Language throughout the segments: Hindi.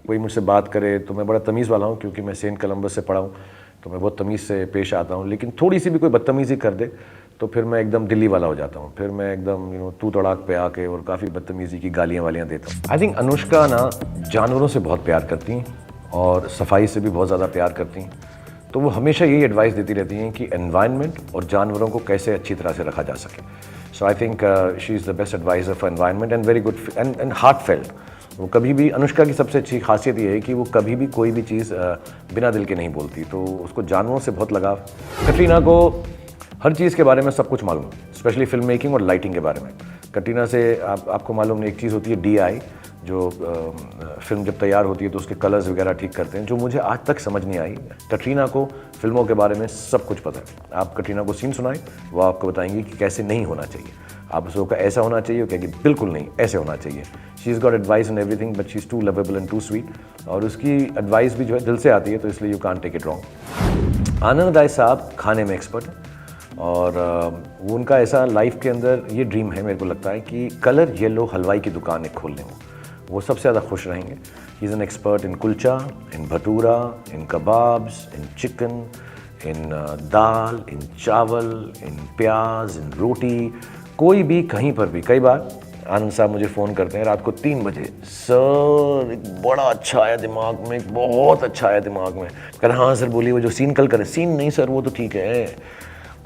कोई मुझसे बात करे तो मैं बड़ा तमीज़ वाला हूँ, क्योंकि मैं सेंट कोलंबस से पढ़ा हूँ, तो मैं बहुत तमीज़ से पेश आता हूँ। लेकिन थोड़ी सी भी कोई बदतमीज़ी कर दे तो फिर मैं एकदम दिल्ली वाला हो जाता हूँ, फिर मैं एकदम तू तड़ाक पे आके और काफ़ी बदतमीज़ी की गालियाँ वालियाँ देता हूँ। आई थिंक अनुष्का ना जानवरों से बहुत प्यार करती हैं और सफाई से भी बहुत ज़्यादा प्यार करती हैं, तो वो हमेशा यही एडवाइस देती रहती हैं कि एनवायरनमेंट और जानवरों को कैसे अच्छी तरह से रखा जा सके। So I think she is the best adviser for environment and very good and heart felt. वो कभी भी, अनुष्का की सबसे अच्छी खासियत ये है कि वो कभी भी कोई भी चीज़ बिना दिल के नहीं बोलती, तो उसको जानवरों से बहुत लगाव। कटरीना को हर चीज़ के बारे में सब कुछ मालूम है, स्पेशली फिल्म मेकिंग और लाइटिंग के बारे में। कटरीना से आपको मालूम नहीं, एक चीज़ होती है DI, जो फिल्म जब तैयार होती है तो उसके कलर्स वगैरह ठीक करते हैं, जो मुझे आज तक समझ नहीं आई। कटरीना को फिल्मों के बारे में सब कुछ पता है। आप कटरीना को सीन सुनाएं, वो आपको बताएंगी कि कैसे नहीं होना चाहिए। आप उसको का ऐसा होना चाहिए, वो कहेगी बिल्कुल नहीं, ऐसे होना चाहिए। She is got advice in everything, but she is too lovable and too sweet, और उसकी एडवाइस भी जो है दिल से आती है, तो इसलिए you can't take it wrong. Anand Rai साहब खाने में एक्सपर्ट है, और वो उनका ऐसा लाइफ के अंदर ये ड्रीम है, मेरे को लगता है कि कलर येलो हलवाई की दुकान एक खोल लें, वो सबसे ज़्यादा खुश रहेंगे। He is an expert in kulcha, in bhatura, in kebabs, in chicken, in dal, in chawal, in प्याज, इन रोटी, कोई भी कहीं पर भी। कई बार आनंद साहब मुझे फ़ोन करते हैं रात को 3 बजे, सर एक बड़ा अच्छा आया दिमाग में, एक बहुत अच्छा आया दिमाग में। कह रहे हाँ सर बोलिए, वो जो सीन कल करें। सीन नहीं सर, वो तो ठीक है,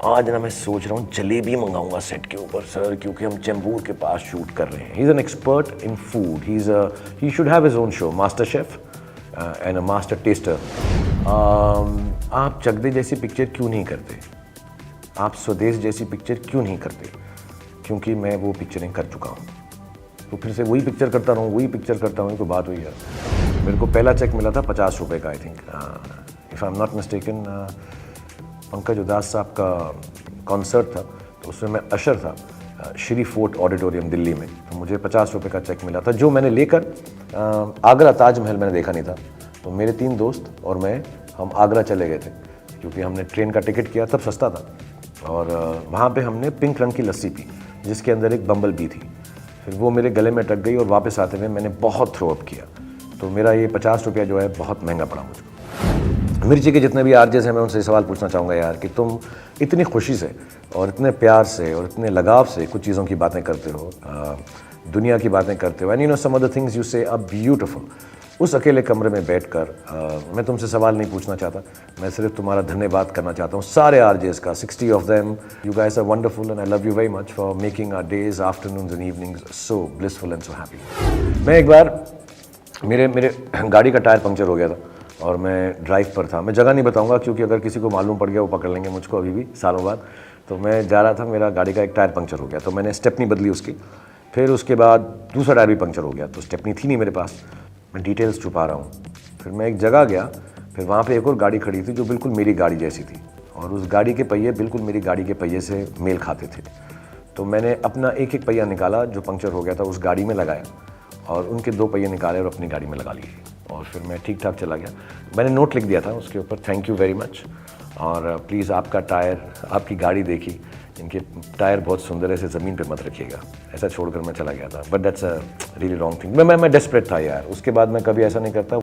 आज ना मैं सोच रहा हूँ जलेबी मंगाऊंगा सेट के ऊपर सर, क्योंकि हम चैम्बूर के पास शूट कर रहे हैं। ही is an expert in food, he should have his own show, master chef and a master tester. आप चक दे जैसी पिक्चर क्यों नहीं करते? आप स्वदेश जैसी पिक्चर क्यों नहीं करते? क्योंकि मैं वो पिक्चरें कर चुका हूँ, तो फिर से वही पिक्चर करता रहूँ, वही पिक्चर करता हूँ, कोई बात हुई यार। मेरे को पहला चेक मिला था 50 रुपये का, I think, if I am not mistaken. Pankaj उदास साहब का कॉन्सर्ट था, तो उसमें मैं अशर था, श्री फोर्ट ऑडिटोरियम दिल्ली में, तो मुझे 50 रुपये का चेक मिला था, जो मैंने लेकर आगरा ताजमहल मैंने देखा नहीं था, तो मेरे 3 दोस्त और मैं, हम आगरा चले गए थे, क्योंकि हमने ट्रेन का टिकट किया, तब सस्ता था, और वहाँ पे हमने पिंक रंग की लस्सी पी, जिसके अंदर एक बम्बल बी थी। फिर वो मेरे गले में अटक गई, और वापस आते हुए मैंने बहुत थ्रो अप किया। तो मेरा ये 50 रुपया जो है बहुत महंगा पड़ा मुझको। मिर्ची के जितने भी आरजेस हैं, मैं उनसे सवाल पूछना चाहूँगा यार, कि तुम इतनी खुशी से और इतने प्यार से और इतने लगाव से कुछ चीज़ों की बातें करते हो, दुनिया की बातें करते हो, and you know some of the things you say are beautiful. उस अकेले कमरे में बैठकर मैं तुमसे सवाल नहीं पूछना चाहता, मैं सिर्फ तुम्हारा धन्यवाद करना चाहता हूँ, सारे आरजेस का, 60 of them. You guys are wonderful and I love you very much for making our days, afternoons and evenings so blissful and so happy. मैं एक बार, मेरे गाड़ी का टायर पंक्चर हो गया था, और मैं ड्राइव पर था। मैं जगह नहीं बताऊंगा, क्योंकि अगर किसी को मालूम पड़ गया वो पकड़ लेंगे मुझको अभी भी, सालों बाद। तो मैं जा रहा था, मेरा गाड़ी का एक टायर पंक्चर हो गया, तो मैंने स्टेपनी बदली उसकी। फिर उसके बाद दूसरा टायर भी पंक्चर हो गया, तो स्टेपनी थी नहीं मेरे पास, मैं डिटेल्स छुपा रहा हूँ। फिर मैं एक जगह गया, फिर वहाँ पर एक और गाड़ी खड़ी थी जो बिल्कुल मेरी गाड़ी जैसी थी, और उस गाड़ी के पहिए बिल्कुल मेरी गाड़ी के पहिए से मेल खाते थे। तो मैंने अपना एक एक पहिया निकाला जो पंक्चर हो गया था, उस गाड़ी में लगाया, और उनके 2 पहिए निकाले और अपनी गाड़ी में लगा लिए, और फिर मैं ठीक ठाक चला गया। मैंने नोट लिख दिया था उसके ऊपर, थैंक यू वेरी मच, और प्लीज़ आपका टायर, आपकी गाड़ी देखी, इनके टायर बहुत सुंदर है, इसे ज़मीन पे मत रखिएगा। ऐसा छोड़कर मैं चला गया था, but that's a really wrong thing. मैं डेस्परेट था यार, उसके बाद मैं कभी ऐसा नहीं करता।